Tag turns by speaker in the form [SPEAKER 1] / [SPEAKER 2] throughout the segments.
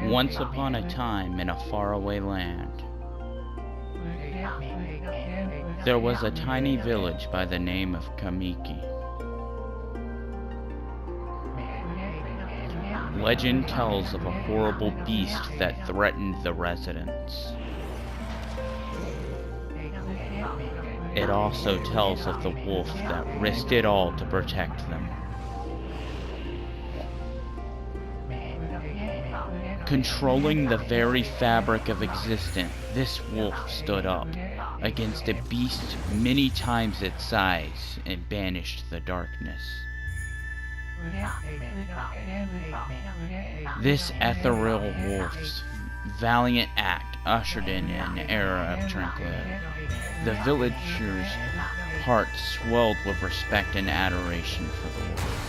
[SPEAKER 1] Once upon a time, in a faraway land, there was a tiny village by the name of Kamiki. Legend tells of a horrible beast that threatened the residents. It also tells of the wolf that risked it all to protect them. Controlling the very fabric of existence, this wolf stood up against a beast many times its size and banished the darkness. This ethereal wolf's valiant act ushered in an era of tranquility. The villagers' hearts swelled with respect and adoration for the wolf.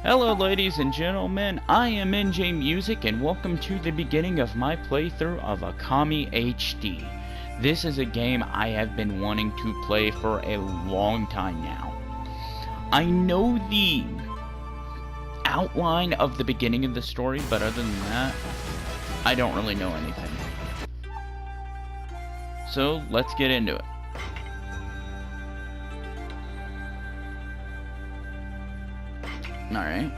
[SPEAKER 1] Hello ladies and gentlemen, I am NJ Music and welcome to the beginning of my playthrough of OKAMI HD. This is a game I have been wanting to play for a long time now. I know the outline of the beginning of the story, but other than that, I don't really know anything. So let's get into it. Alright.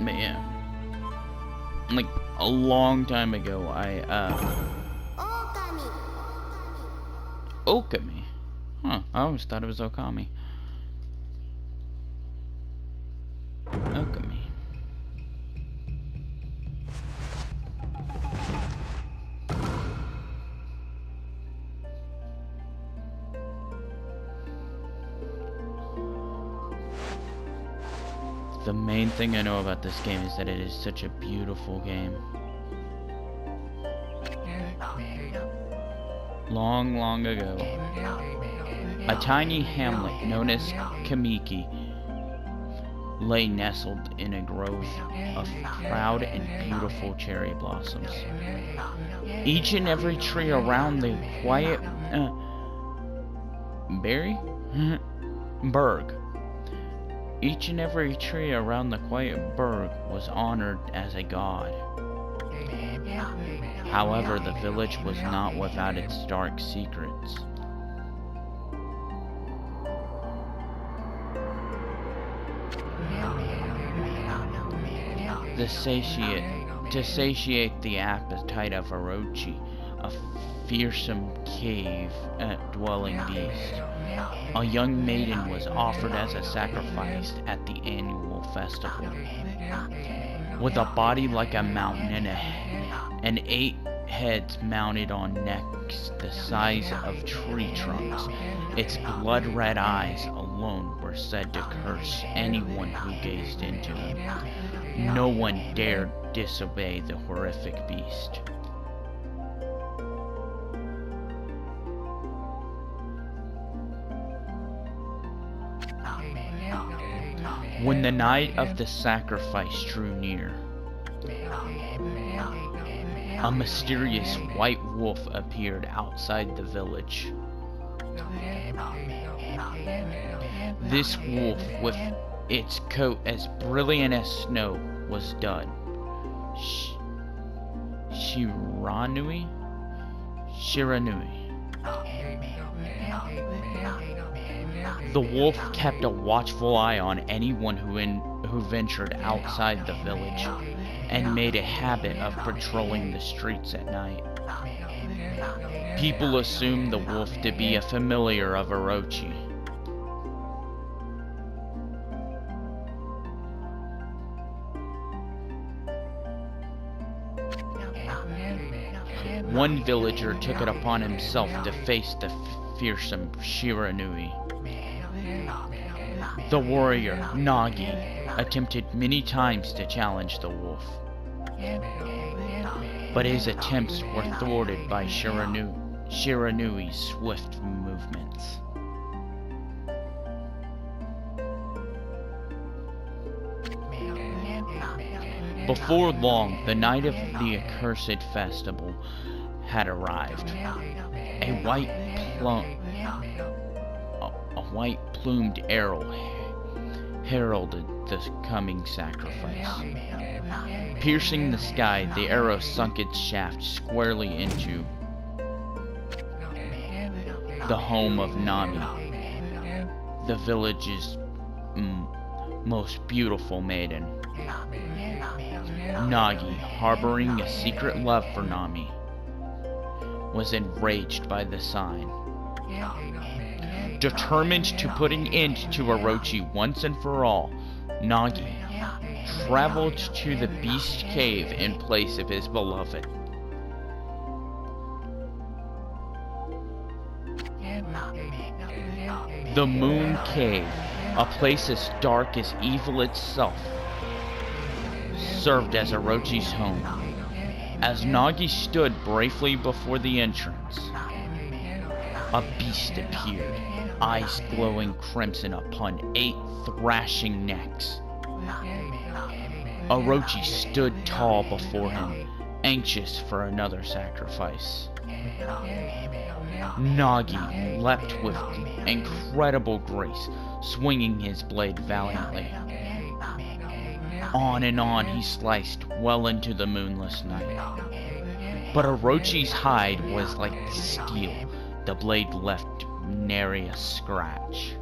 [SPEAKER 1] But yeah. Like, a long time ago,
[SPEAKER 2] OKAMI.
[SPEAKER 1] OKAMI? Huh, I always thought it was OKAMI. OKAMI. The main thing I know about this game is that it is such a beautiful game. Long, long ago, a tiny hamlet known as Kamiki lay nestled in a grove of proud and beautiful cherry blossoms. Each and every tree around the quiet burg. Each and every tree around the quiet burg was honored as a god. However, the village was not without its dark secrets. To satiate the appetite of Orochi, a fearsome cave-dwelling beast, a young maiden was offered as a sacrifice at the annual festival. With a body like a mountain and 8 heads mounted on necks the size of tree trunks, its blood-red eyes alone were said to curse anyone who gazed into them. No one dared disobey the horrific beast. When the night of the sacrifice drew near, a mysterious white wolf appeared outside the village. This wolf, with its coat as brilliant as snow, was dubbed Shiranui. The wolf kept a watchful eye on anyone who ventured outside the village, and made a habit of patrolling the streets at night. People assumed the wolf to be a familiar of Orochi. one villager took it upon himself to face the fearsome Shiranui. The warrior, Nagi, attempted many times to challenge the wolf, but his attempts were thwarted by Shiranui's swift movements. Before long, the night of the accursed festival had arrived. A white-plumed arrow heralded the coming sacrifice. Piercing the sky, the arrow sunk its shaft squarely into the home of Nami, the village's most beautiful maiden. Nagi, harboring a secret love for Nami, was enraged by the sign. Determined to put an end to Orochi once and for all, Nagi traveled to the Beast Cave in place of his beloved. The Moon Cave, a place as dark as evil itself, served as Orochi's home. As Nagi stood bravely before the entrance, a beast appeared, eyes glowing crimson upon 8 thrashing necks. Orochi stood tall before him, anxious for another sacrifice. Nagi leapt with incredible grace, swinging his blade valiantly. On and on he sliced well into the moonless night. But Orochi's hide was like steel. The blade left nary a scratch.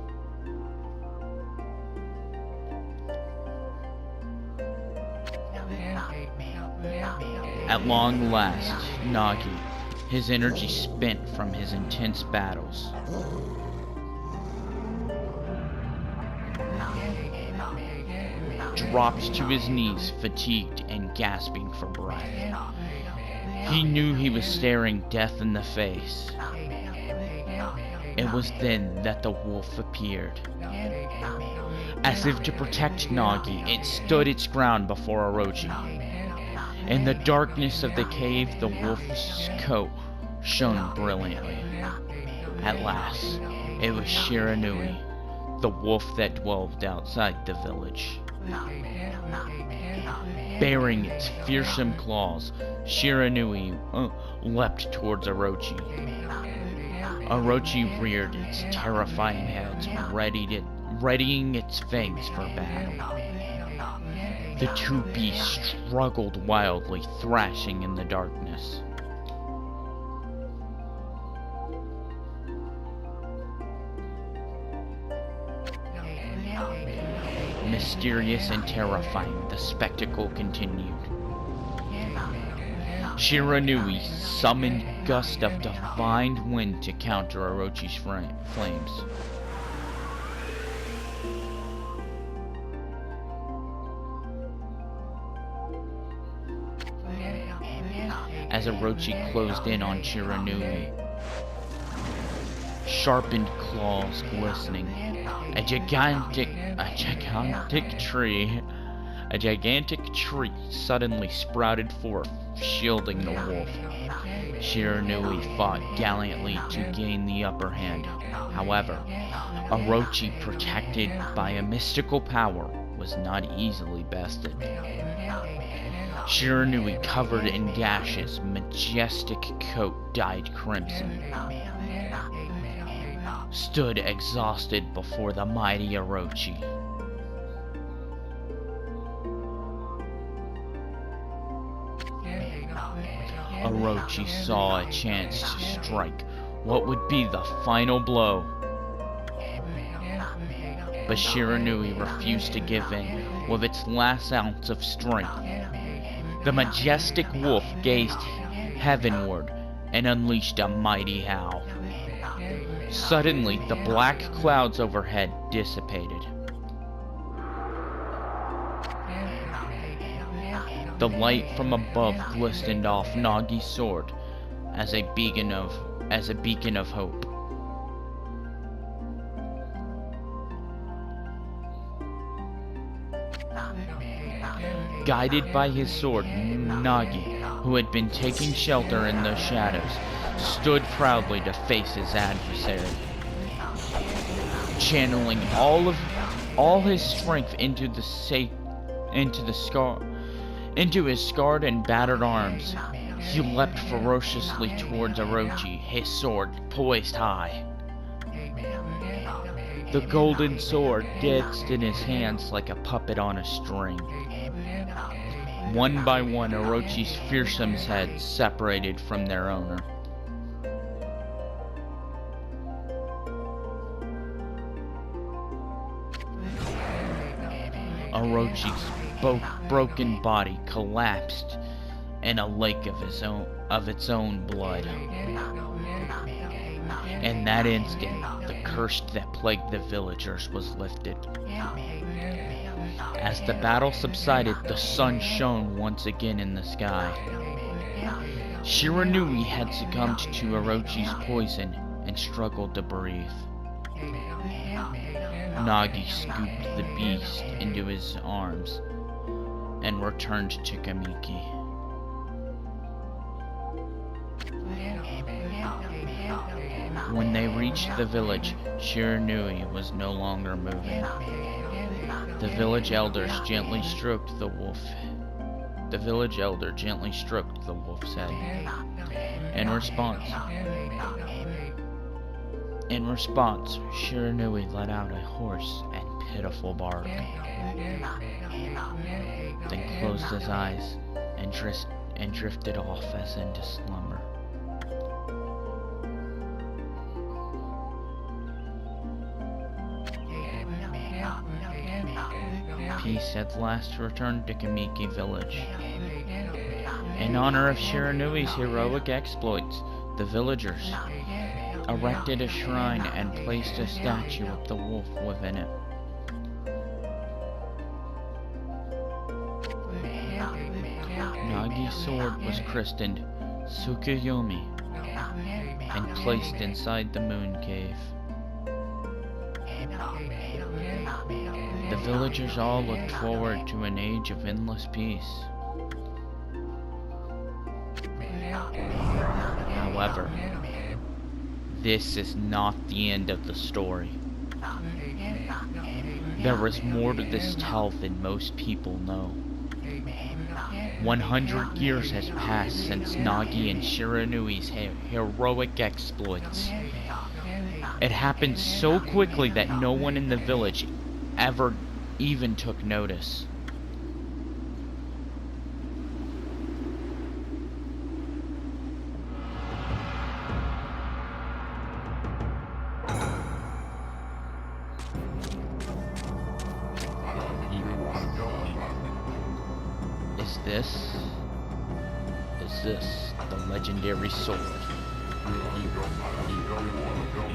[SPEAKER 1] At long last, Nagi, his energy spent from his intense battles, dropped to his knees, fatigued and gasping for breath. He knew he was staring death in the face. It was then that the wolf appeared. As if to protect Nagi, it stood its ground before Orochi. In the darkness of the cave, the wolf's coat shone brilliantly. At last, it was Shiranui, the wolf that dwelled outside the village. Baring its fearsome claws, Shiranui leapt towards Orochi. Orochi reared its terrifying head, readying its fangs for battle. The two beasts struggled wildly, thrashing in the darkness. Mysterious and terrifying, the spectacle continued. Shiranui summoned gusts of divine wind to counter Orochi's flames. As Orochi closed in on Shiranui, sharpened claws glistening, a gigantic tree suddenly sprouted forth, shielding the wolf. Shiranui fought gallantly to gain the upper hand. However, Orochi, protected by a mystical power, was not easily bested. Shiranui, covered in gashes, majestic coat dyed crimson, stood exhausted before the mighty Orochi. Orochi saw a chance to strike what would be the final blow. But Shiranui refused to give in. With its last ounce of strength, the majestic wolf gazed heavenward and unleashed a mighty howl. Suddenly, the black clouds overhead dissipated. The light from above glistened off Nagi's sword, as a beacon of hope. Guided by his sword, Nagi, who had been taking shelter in the shadows, stood proudly to face his adversary, channeling all his strength into his scarred and battered arms. He leapt ferociously towards Orochi, his sword poised high. The golden sword danced in his hands like a puppet on a string. One by one, Orochi's fearsome heads separated from their owner. Orochi's broken body collapsed in a lake of its own blood. In that instant, the curse that plagued the villagers was lifted. As the battle subsided, the sun shone once again in the sky. Shiranui had succumbed to Orochi's poison and struggled to breathe. Nagi scooped the beast into his arms and returned to Kamiki. When they reached the village, Shiranui was no longer moving. The village elder gently stroked the wolf's head. In response, Shiranui let out a hoarse and pitiful bark, then closed his eyes and drifted off as into slumber. Peace at last returned to Kamiki village. In honor of Shiranui's heroic exploits, the villagers erected a shrine and placed a statue of the wolf within it. Nagi's sword was christened Tsukuyomi and placed inside the moon cave. The villagers all looked forward to an age of endless peace. However, this is not the end of the story. There is more to this tale than most people know. 100 years has passed since Nagi and Shiranui's heroic exploits. It happened so quickly that no one in the village ever even took notice. Is this the legendary sword?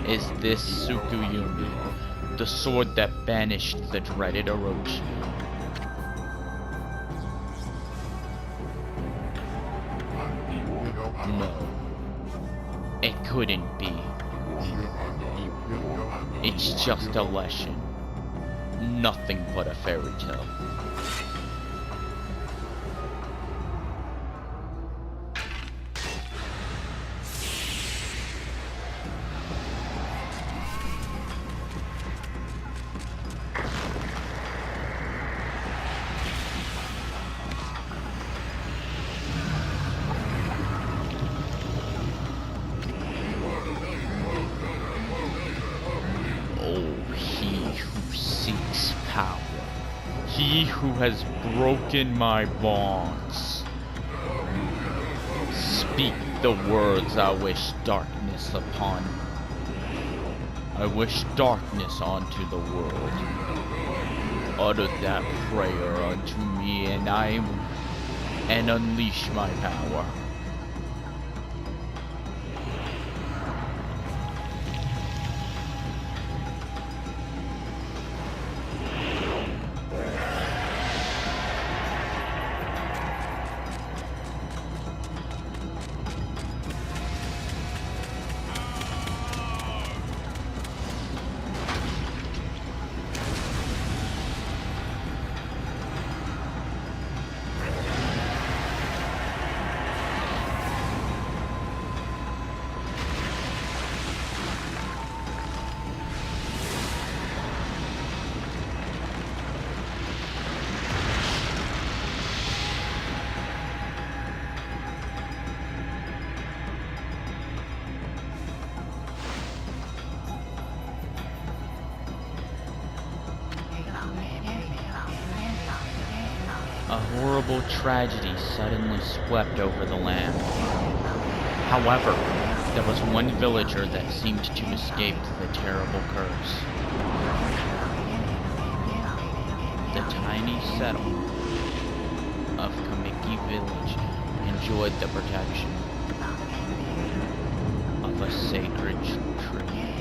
[SPEAKER 1] Is this Tsukuyomi, the sword that banished the dreaded Orochi? No, it couldn't be. It's just a legend, nothing but a fairy tale. He who has broken my bonds. Speak the words I wish darkness upon. I wish darkness onto the world. Utter that prayer unto me and unleash my power. a horrible tragedy suddenly swept over the land. However, there was one villager that seemed to escape the terrible curse. The tiny settlement of OKAMI village enjoyed the protection of a sacred tree.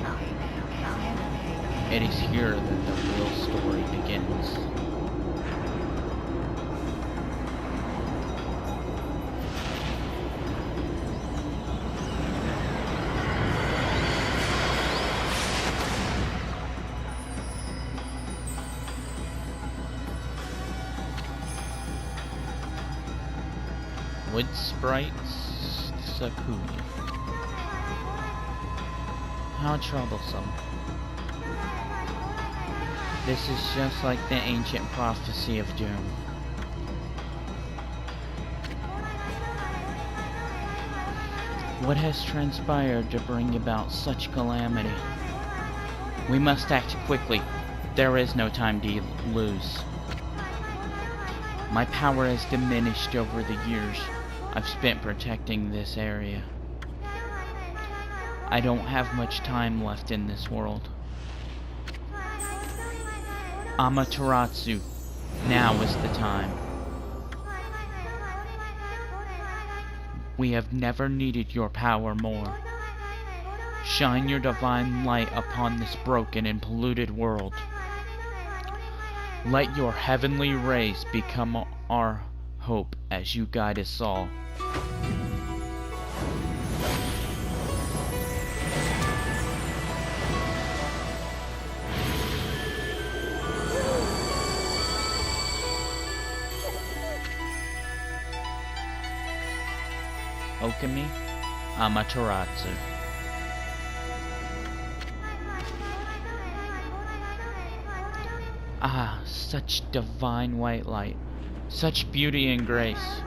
[SPEAKER 1] It is here that the real story begins. Wood sprites, Sakuya. How troublesome. This is just like the ancient prophecy of doom. What has transpired to bring about such calamity? We must act quickly. There is no time to lose. My power has diminished over the years I've spent protecting this area. I don't have much time left in this world. Amaterasu, now is the time. We have never needed your power more. Shine your divine light upon this broken and polluted world. Let your heavenly rays become our hope as you guide us all. OKAMI, Amaterasu. Ah, such divine white light, such beauty and grace.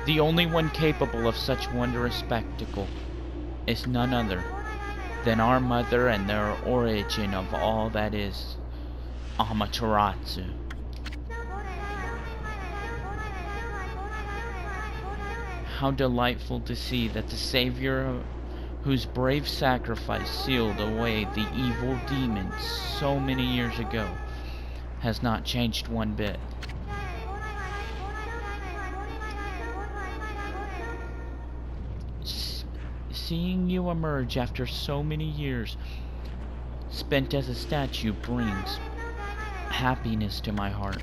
[SPEAKER 1] The only one capable of such wondrous spectacle is none other than our mother and the origin of all that is, Amaterasu. How delightful to see that the Savior whose brave sacrifice sealed away the evil demons so many years ago has not changed one bit. Seeing you emerge after so many years spent as a statue brings happiness to my heart.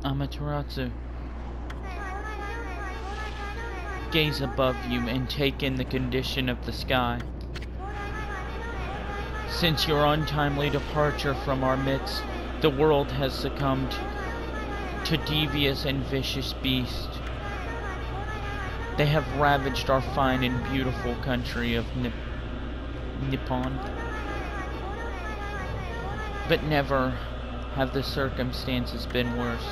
[SPEAKER 1] Amaterasu, gaze above you and take in the condition of the sky. Since your untimely departure from our midst, the world has succumbed to devious and vicious beasts. They have ravaged our fine and beautiful country of Nippon. But never have the circumstances been worse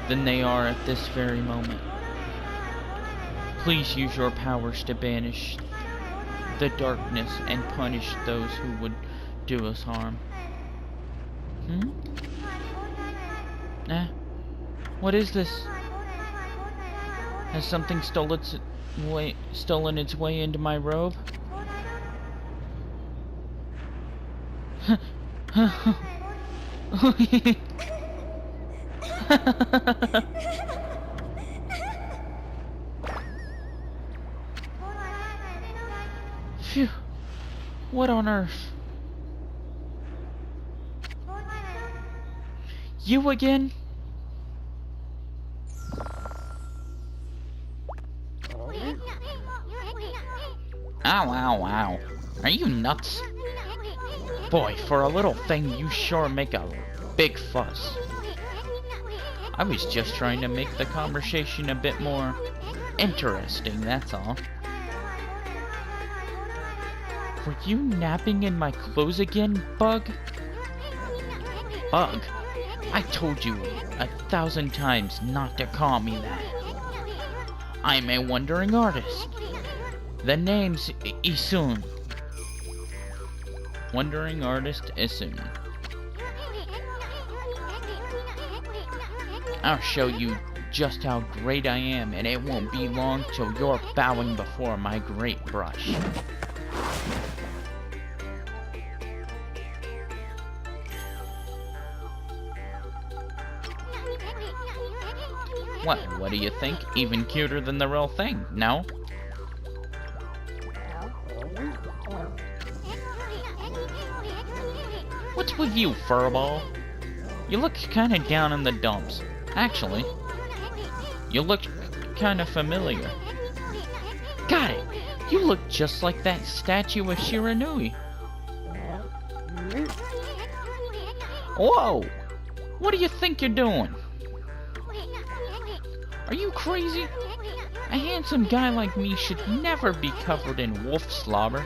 [SPEAKER 1] than they are at this very moment. Please use your powers to banish the darkness and punish those who would do us harm. What is this? Has something stolen its way into my robe? Phew. What on earth? You again? Ow. Are you nuts? Boy, for a little thing, you sure make a big fuss. I was just trying to make the conversation a bit more interesting, that's all. Were you napping in my clothes again, Bug? Bug? I told you 1,000 times not to call me that. I'm a wandering artist. The name's Isun. Wandering artist Isun. I'll show you just how great I am, and it won't be long till you're bowing before my great brush. What do you think? Even cuter than the real thing, no? What's with you, furball? You look kinda down in the dumps. Actually, you look kinda familiar. Got it! You look just like that statue of Shiranui. Whoa! What do you think you're doing? Are you crazy? A handsome guy like me should never be covered in wolf slobber.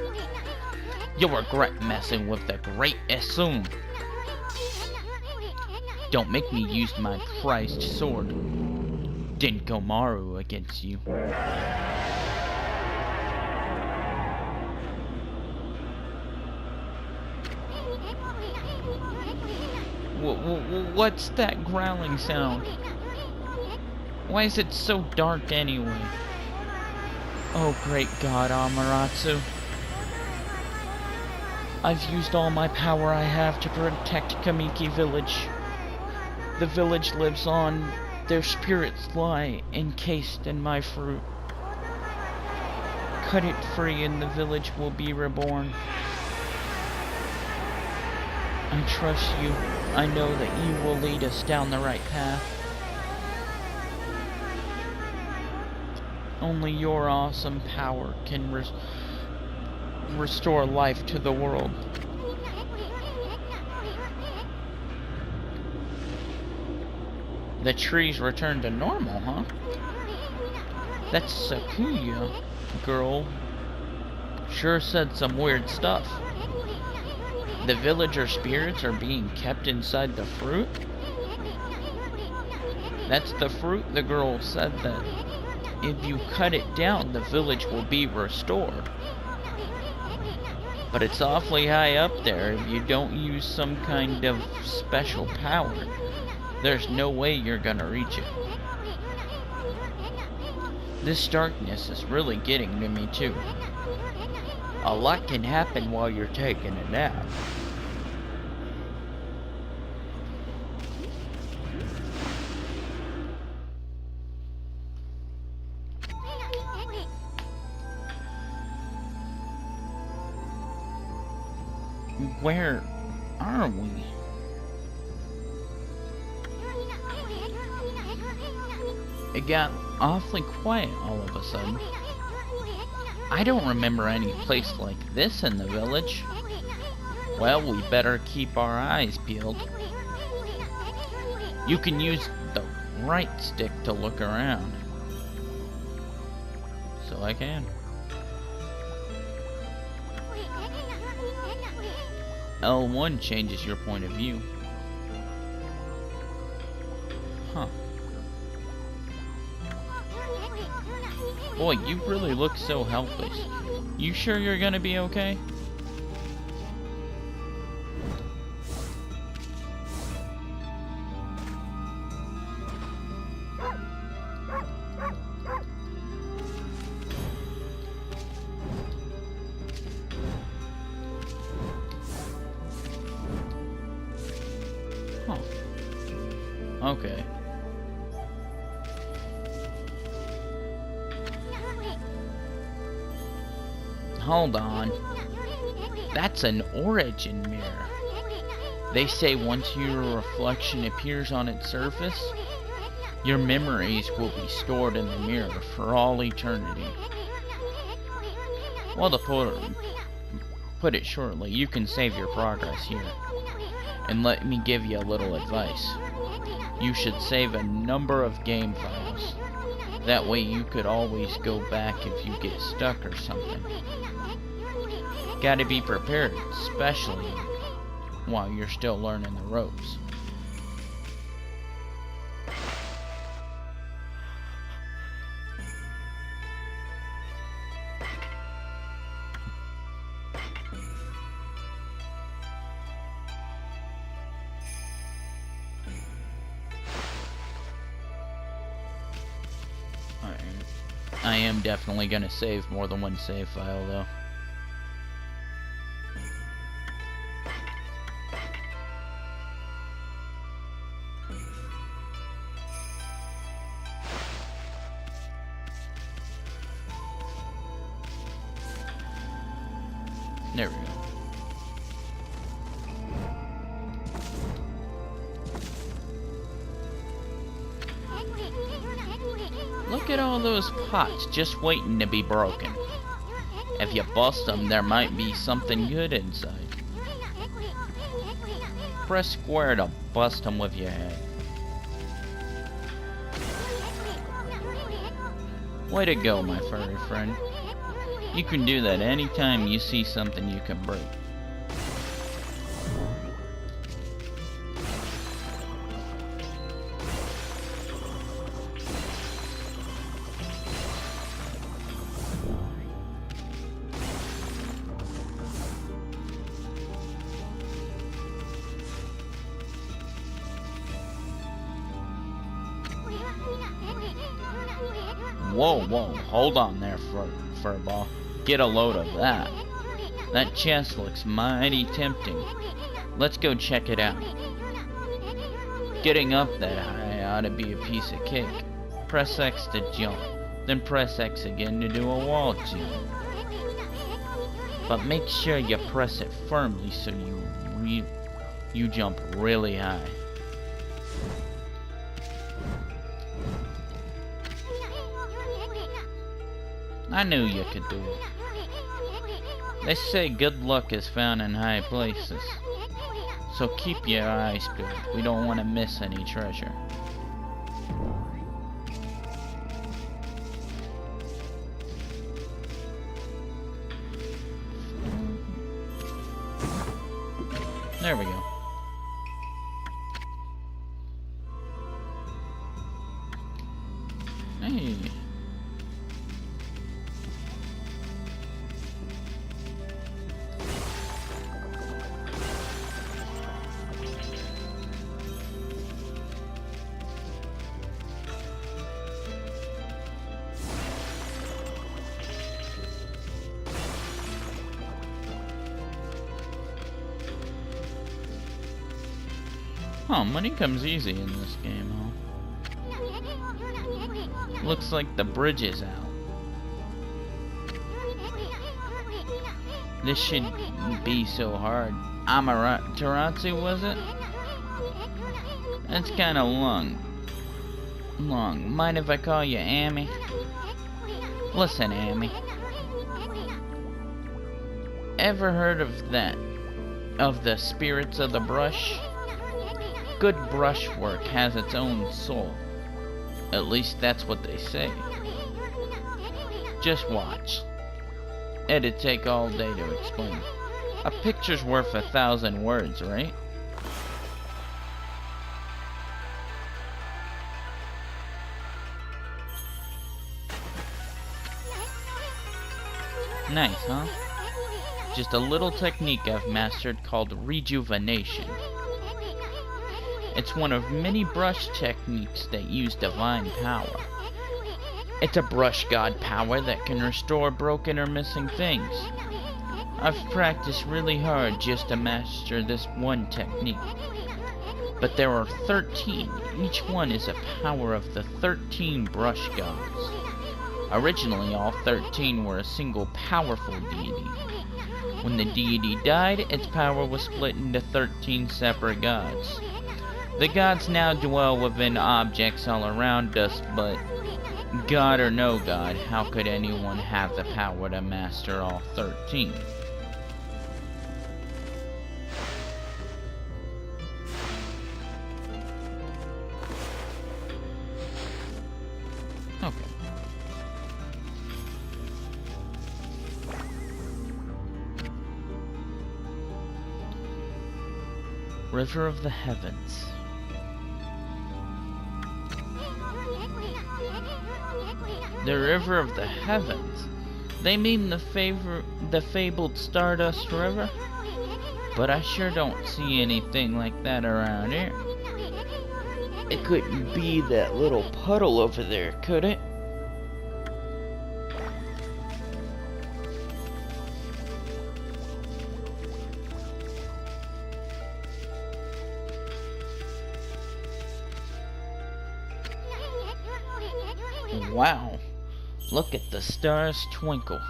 [SPEAKER 1] You'll regret messing with the great Isun. Don't make me use my prized sword, Denkomaru, against you. What's that growling sound? Why is it so dark anyway? Oh great God, Amaterasu. I've used all my power I have to protect Kamiki village. The village lives on. Their spirits lie encased in my fruit. Cut it free and the village will be reborn. I trust you. I know that you will lead us down the right path. Only your awesome power can restore life to the world. The trees return to normal, huh? That Sakuya girl sure said some weird stuff. The villager spirits are being kept inside the fruit? That's the fruit the girl said that if you cut it down, the village will be restored. But it's awfully high up there. If you don't use some kind of special power, there's no way you're gonna reach it. This darkness is really getting to me too. A lot can happen while you're taking a nap. Where are we? It got awfully quiet all of a sudden. I don't remember any place like this in the village. Well, we better keep our eyes peeled. You can use the right stick to look around. So I can. L1 changes your point of view. Huh. Boy, you really look so helpless. You sure you're gonna be okay? Huh. Okay. Hold on. That's an origin mirror. They say once your reflection appears on its surface, your memories will be stored in the mirror for all eternity. Well, to put it shortly, you can save your progress here. And let me give you a little advice. You should save a number of game files. That way you could always go back if you get stuck or something. Gotta be prepared, especially while you're still learning the ropes. I am definitely gonna save more than one save file, though. There we go. Look at all those pots just waiting to be broken. If you bust them, there might be something good inside. Press square to bust them with your head. Way to go, my furry friend. You can do that anytime you see something you can break. Whoa, whoa, hold on there, furball. Get a load of that. That chest looks mighty tempting. Let's go check it out. Getting up that high ought to be a piece of cake. Press X to jump, then press X again to do a wall jump. But make sure you press it firmly so you jump really high. I knew you could do it. They say good luck is found in high places. So keep your eyes peeled. We don't want to miss any treasure. There we go. Hey. Oh, money comes easy in this game, huh? Looks like the bridge is out. This shouldn't be so hard. Amaterasu, was it? That's kinda long. Mind if I call you Amy? Listen, Amy. Ever heard of that? Of the spirits of the brush? Good brushwork has its own soul. At least that's what they say. Just watch. It'd take all day to explain. A picture's worth 1,000 words, right? Nice, huh? Just a little technique I've mastered called rejuvenation. It's one of many brush techniques that use divine power. It's a brush god power that can restore broken or missing things. I've practiced really hard just to master this one technique. But there are 13. Each one is a power of the 13 brush gods. Originally, all 13 were a single powerful deity. When the deity died, its power was split into 13 separate gods. The gods now dwell within objects all around us, but God or no God, how could anyone have the power to master all 13? Okay. River of the Heavens. The River of the Heavens? They mean the fabled Stardust River? But I sure don't see anything like that around here. It couldn't be that little puddle over there, could it? Wow, look at the stars twinkle.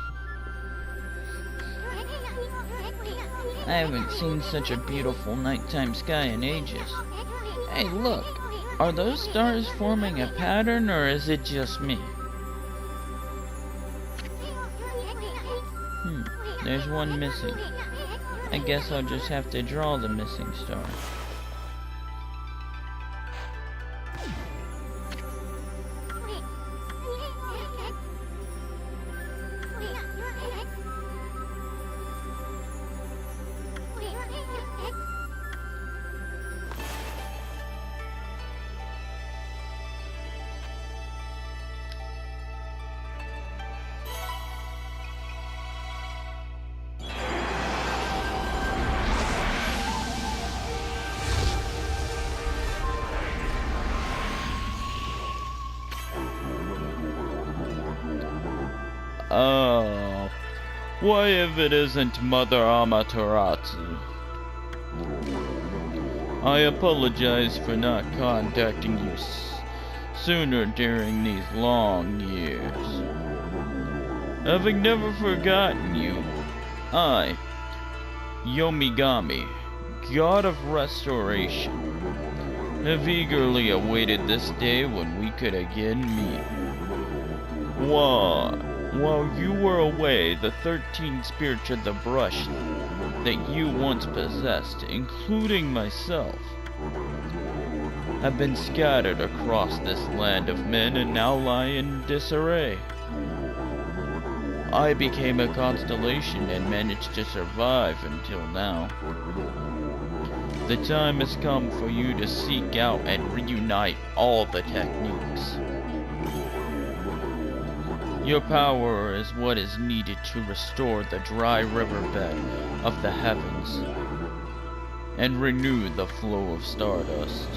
[SPEAKER 1] I haven't seen such a beautiful nighttime sky in ages. Hey, look, are those stars forming a pattern, or is it just me? There's one missing. I guess I'll just have to draw the missing star. Oh, why if it isn't Mother Amaterasu? I apologize for not contacting you sooner during these long years. Having never forgotten you, I, Yomigami, God of Restoration, have eagerly awaited this day when we could again meet. While you were away, the 13 spirits of the brush that you once possessed, including myself, have been scattered across this land of men and now lie in disarray. I became a constellation and managed to survive until now. The time has come for you to seek out and reunite all the techniques. Your power is what is needed to restore the dry riverbed of the heavens and renew the flow of stardust.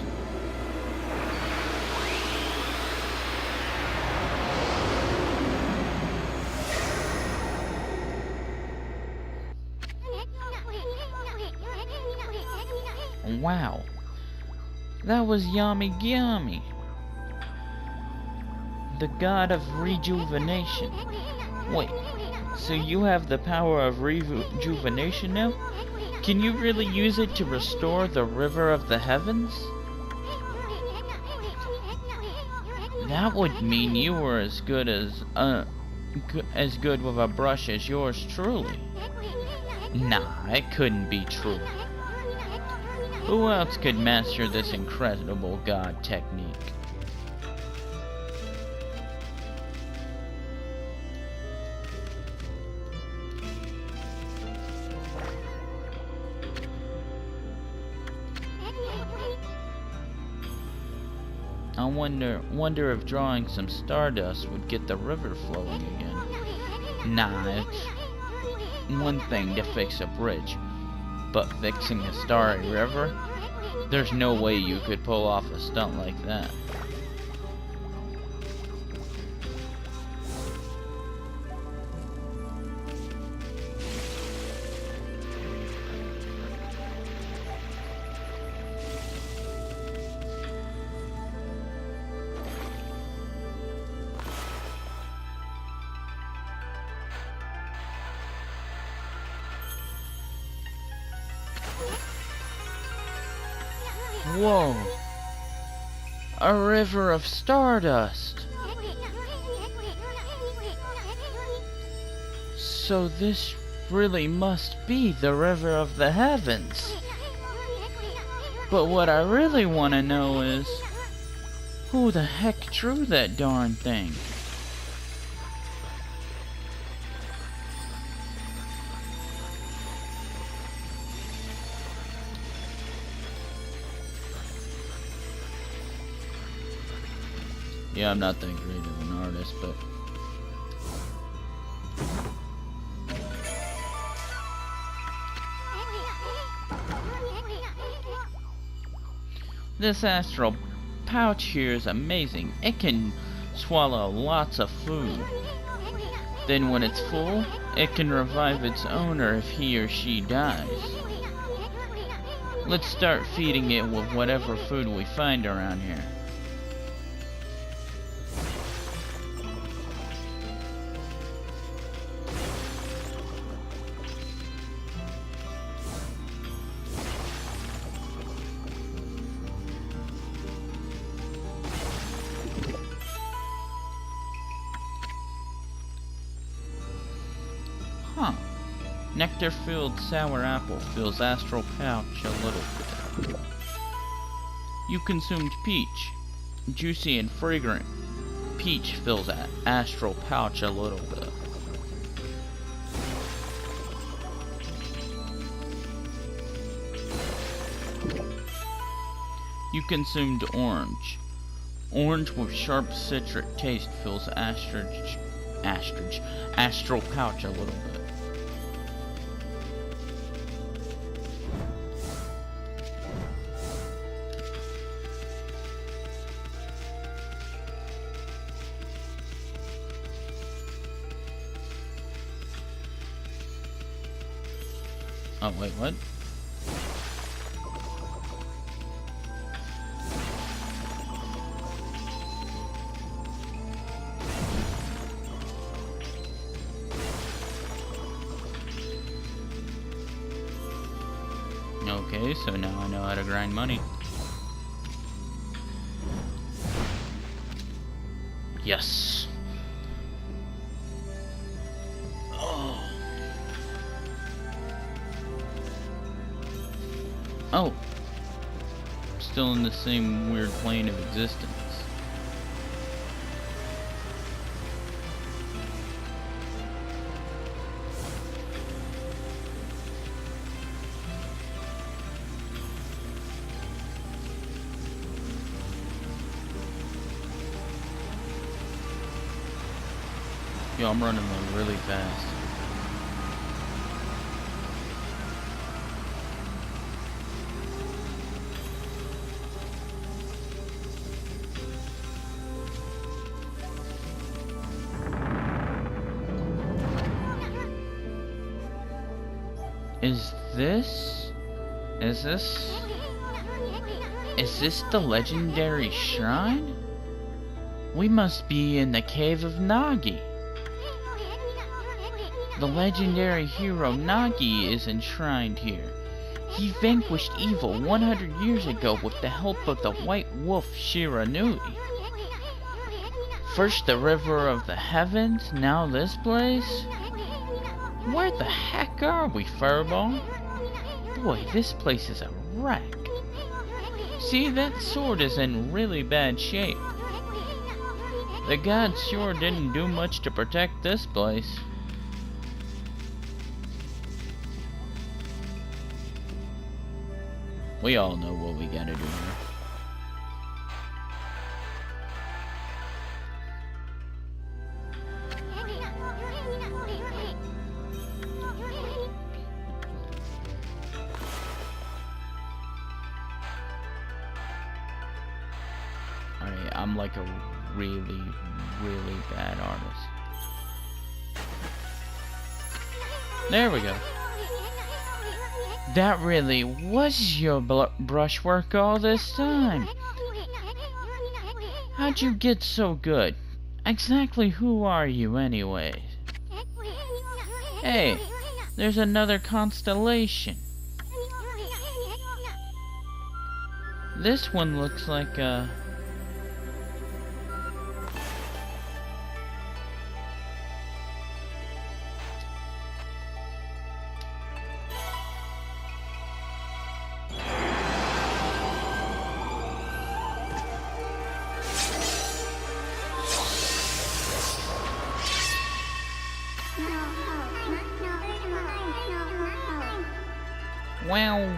[SPEAKER 1] Wow, that was Yamigami, the god of rejuvenation. Wait, so you have the power of rejuvenation now? Can you really use it to restore the river of the heavens? That would mean you were as good with a brush as yours truly. Nah, it couldn't be true. Who else could master this incredible god technique? I wonder if drawing some stardust would get the river flowing again. Nah, it's one thing to fix a bridge, but fixing a starry river? There's no way you could pull off a stunt like that. Whoa! A river of stardust! So this really must be the river of the heavens. But what I really want to know is, who the heck drew that darn thing? Yeah, I'm not that great of an artist, but... This astral pouch here is amazing. It can swallow lots of food. Then when it's full, it can revive its owner if he or she dies. Let's start feeding it with whatever food we find around here. Nectar-filled sour apple fills astral pouch a little bit. You consumed peach. Juicy and fragrant. Peach fills astral pouch a little bit. You consumed orange. Orange with sharp citric taste fills astral pouch a little bit. Oh, wait, what? Okay, so now I know how to grind money. Yes. Oh. Still in the same weird plane of existence. Yo, I'm running like really fast. Is this the legendary shrine? We must be in the cave of Nagi. The legendary hero Nagi is enshrined here. He vanquished evil 100 years ago with the help of the white wolf Shiranui. First the river of the heavens, now this place? Where the heck are we, Furball? Boy, this place is a wreck. See, that sword is in really bad shape. The gods sure didn't do much to protect this place. We all know what we gotta do here. Alright, I'm like a really, really bad artist. There we go. That really was your brushwork all this time. How'd you get so good? Exactly who are you anyways? Hey, there's another constellation. This one looks like a... Well.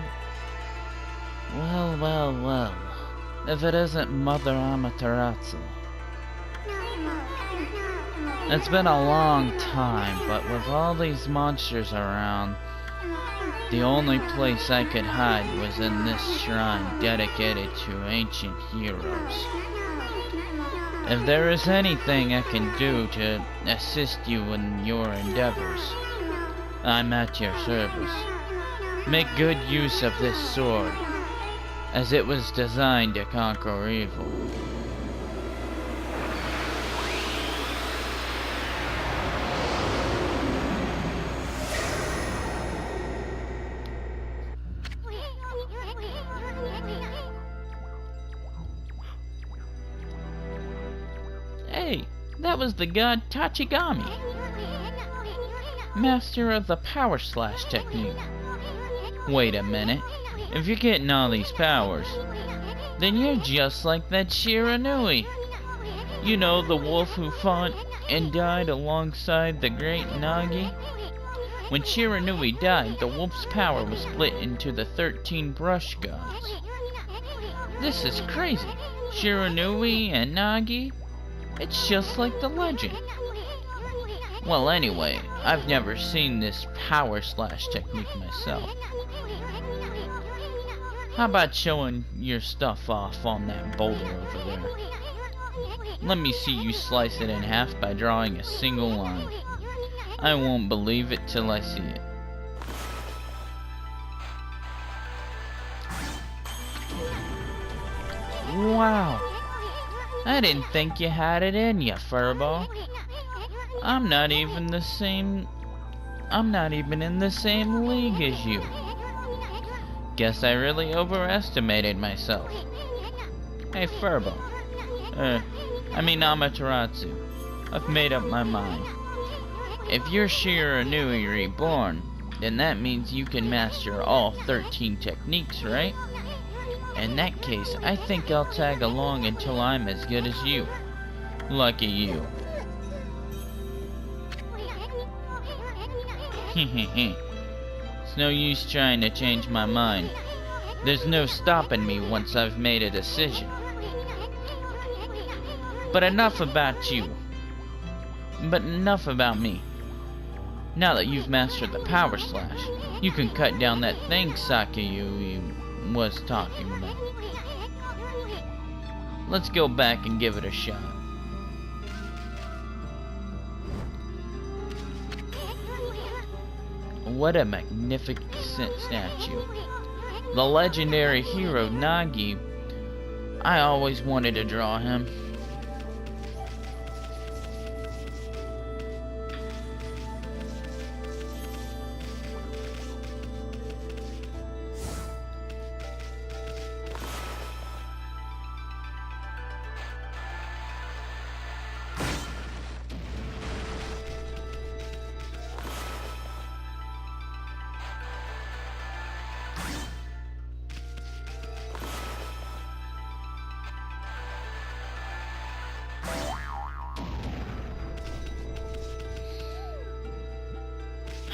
[SPEAKER 1] If it isn't Mother Amaterasu. It's been a long time, but with all these monsters around, the only place I could hide was in this shrine dedicated to ancient heroes. If there is anything I can do to assist you in your endeavors, I'm at your service. Make good use of this sword, as it was designed to conquer evil. Hey, that was the god Tachigami. Master of the Power Slash technique. Wait a minute. If you're getting all these powers, then you're just like that Shiranui. You know, the wolf who fought and died alongside the great Nagi? When Shiranui died, the wolf's power was split into the 13 brush gods. This is crazy. Shiranui and Nagi? It's just like the legend. Well, anyway, I've never seen this power slash technique myself. How about showing your stuff off on that boulder over there? Let me see you slice it in half by drawing a single line. I won't believe it till I see it. Wow! I didn't think you had it in ya, Furball. I'm not even in the same league as you. Guess I really overestimated myself. Hey, Furball. Amaterasu. I've made up my mind. If you're Shiranui reborn, then that means you can master all 13 techniques, right? In that case, I think I'll tag along until I'm as good as you. Lucky you. It's no use trying to change my mind. There's no stopping me once I've made a decision. But enough about you. But enough about me. Now that you've mastered the power slash, you can cut down that thing Sakayui was talking about. Let's go back and give it a shot. What a magnificent statue. The legendary hero Nagi. I always wanted to draw him.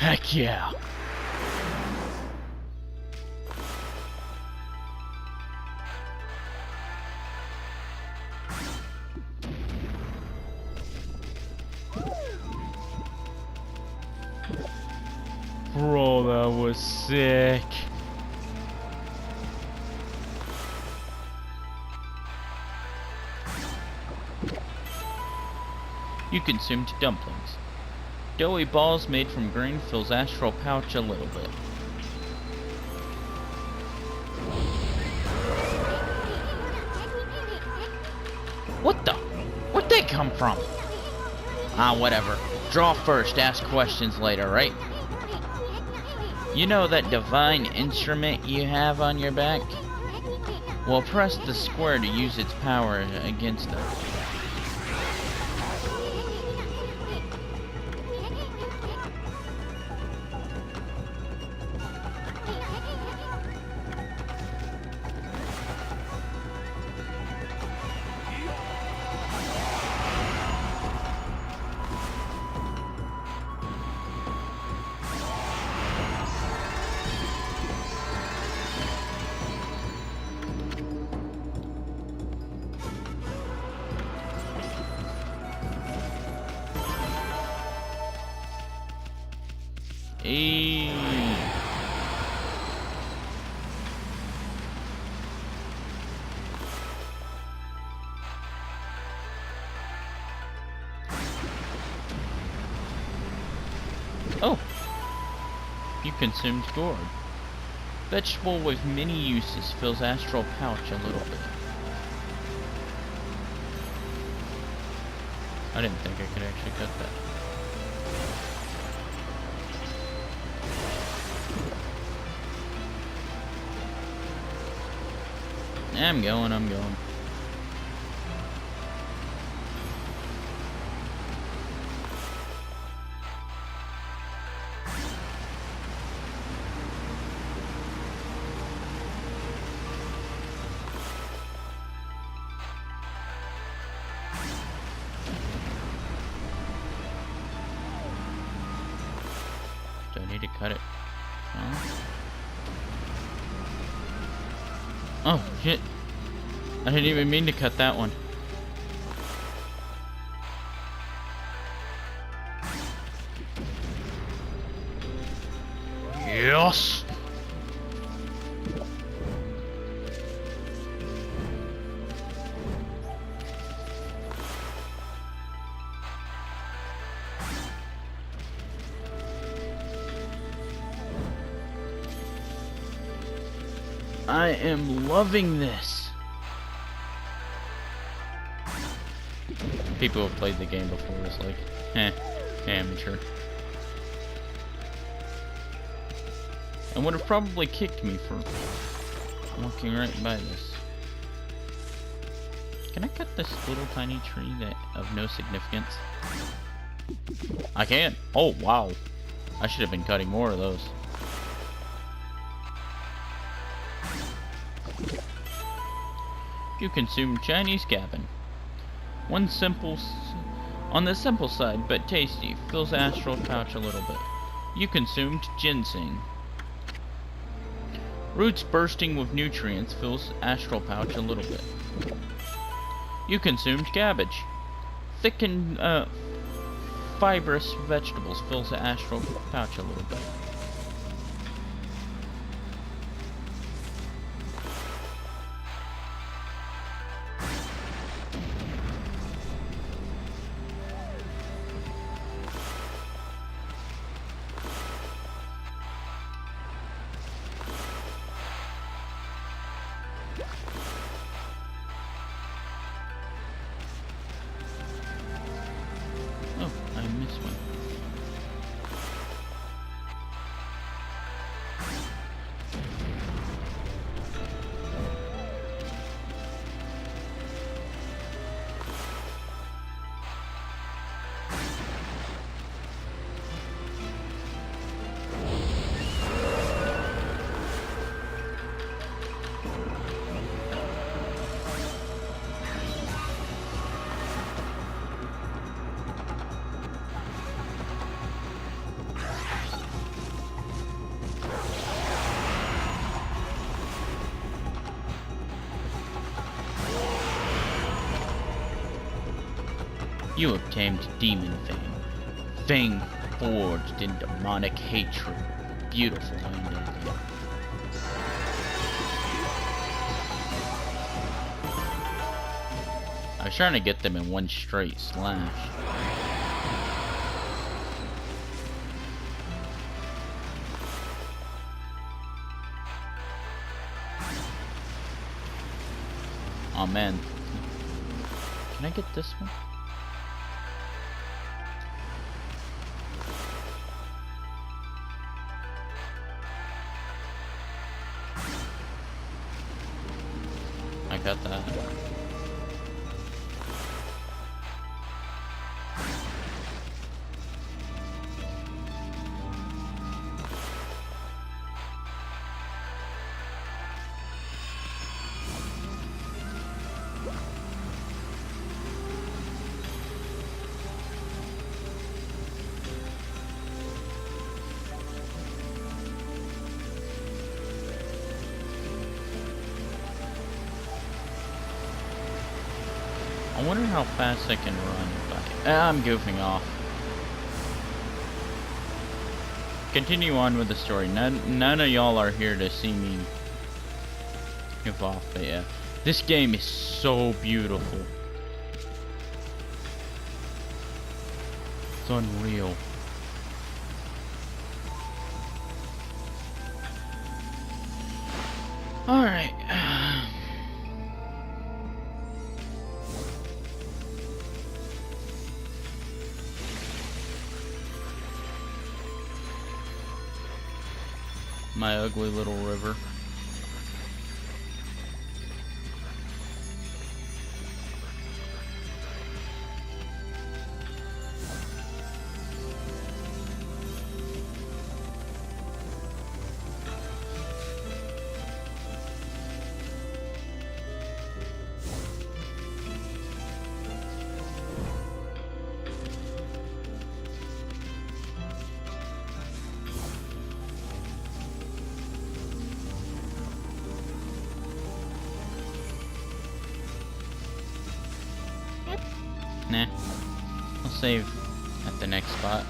[SPEAKER 1] Heck yeah. Bro, that was sick. You consumed dumplings. Doughy balls made from grain fills astral pouch a little bit. What the? Where'd they come from? Ah, whatever. Draw first, ask questions later, right? You know that divine instrument you have on your back? Well, press the square to use its power against them. Oh! You consumed gourd. Vegetable with many uses, fills astral pouch a little bit. I didn't think I could actually cut that. I'm going. need to cut it. Oh, shit. I didn't even mean to cut that one. Yes! I am loving this. People who have played the game before is like, amateur. And would have probably kicked me for walking right by this. Can I cut this little tiny tree that of no significance? I can. Oh wow. I should have been cutting more of those. You consume Chinese cabin. On the simple side, but tasty, fills astral pouch a little bit. You consumed ginseng. Roots bursting with nutrients, fills astral pouch a little bit. You consumed cabbage. Thick and fibrous vegetables, fills the astral pouch a little bit. Oh, I missed one. You have tamed Demon Fang. Fang forged in demonic hatred. Beautiful, ain't it? I was trying to get them in one straight slash. Oh man. Can I get this one? I got that. I wonder how fast I can run. I'm goofing off. Continue on with the story. None of y'all are here to see me goof off, but yeah. This game is so beautiful. It's unreal. Alright. My ugly little river. Nah. I'll save at the next spot.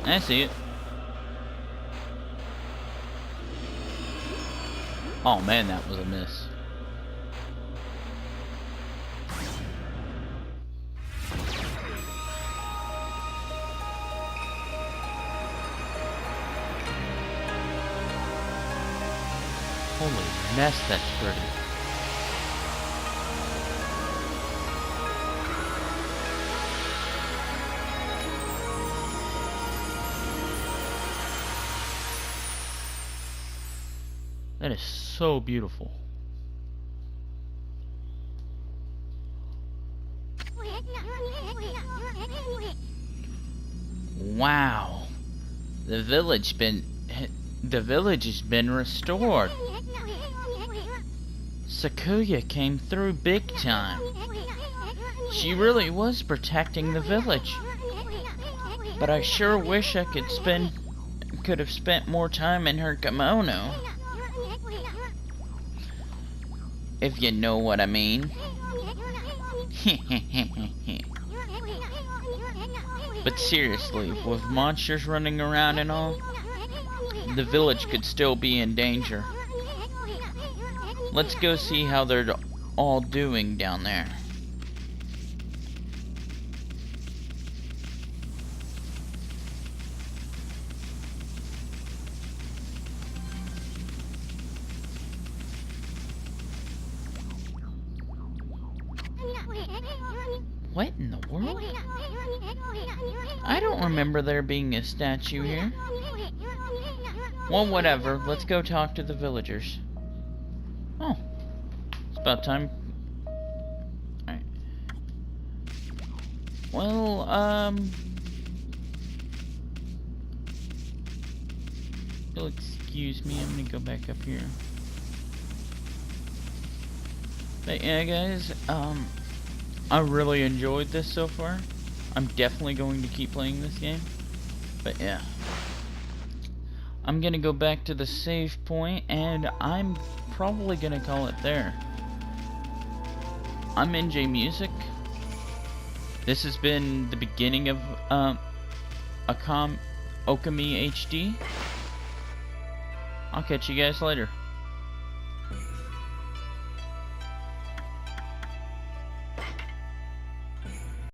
[SPEAKER 1] I see it. Oh man, that was a miss. Holy mess, that's pretty. That is so beautiful. Wow. The village has been restored. Sakuya came through big time. She really was protecting the village. But I sure wish I could have spent more time in her kimono. If you know what I mean. But seriously, with monsters running around and all, the village could still be in danger. Let's go see how they're all doing down there. What in the world? I don't remember there being a statue here. Well, whatever. Let's go talk to the villagers. Oh. It's about time. Alright. Well, you'll excuse me, I'm gonna go back up here. But yeah, guys, I really enjoyed this so far. I'm definitely going to keep playing this game. But yeah. I'm gonna go back to the save point, and I'm probably gonna call it there. I'm NJ Music. This has been the beginning of OKAMI HD. I'll catch you guys later.